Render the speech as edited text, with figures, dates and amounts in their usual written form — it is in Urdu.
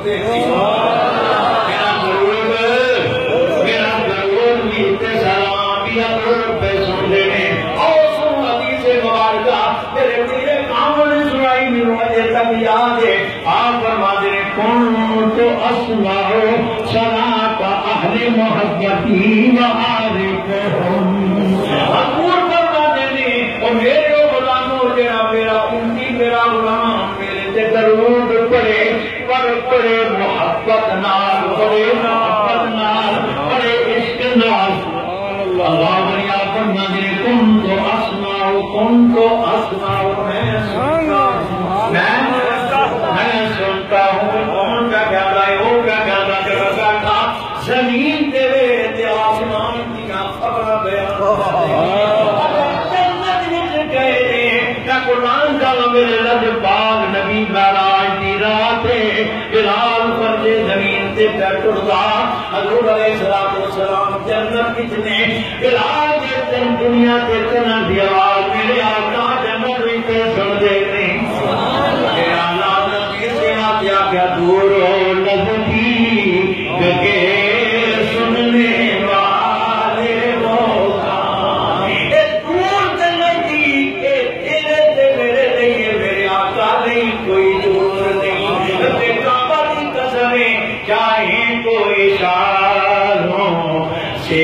ہوتے ہیں میرا ضرور بھی سلام بھی اگر پیسوں دے اور سن حدیث مبارکہ میرے پیرے کامل نے سنائی میرے مجھے تک یاد ہے آپ فرماتے ہیں کون تو اسمعو صلاۃ اہل محبتی وعارفہم حضور فرماتے ہیں اور میرے غلاموں جناب میرا امتی میرا غلام میرے سے درود پڑھے پر پڑھے محبت نال پڑھے محبت نال پڑھے عشق نال اللہ بنیا فرماتے ہیں کن تو اسمعو میں سنتا ہوں کون کا کہتا ہے وہ کا کہتا کرتا تھا زمین تیرے تے آسمان کی خبر بیان قرآن کا میرے لفظ پاک نبی معراج دی رات ہے بلال فرض زمین سے بیٹھتا حضور علیہ السلام جنت کتنے بلال کے دنیا کے تنن دی آواز میرے آقا جنت میں سن دیتے میرے اللہ نبی سے آتیا کیا دور ہو نزدیک کے سننے اشاروں سے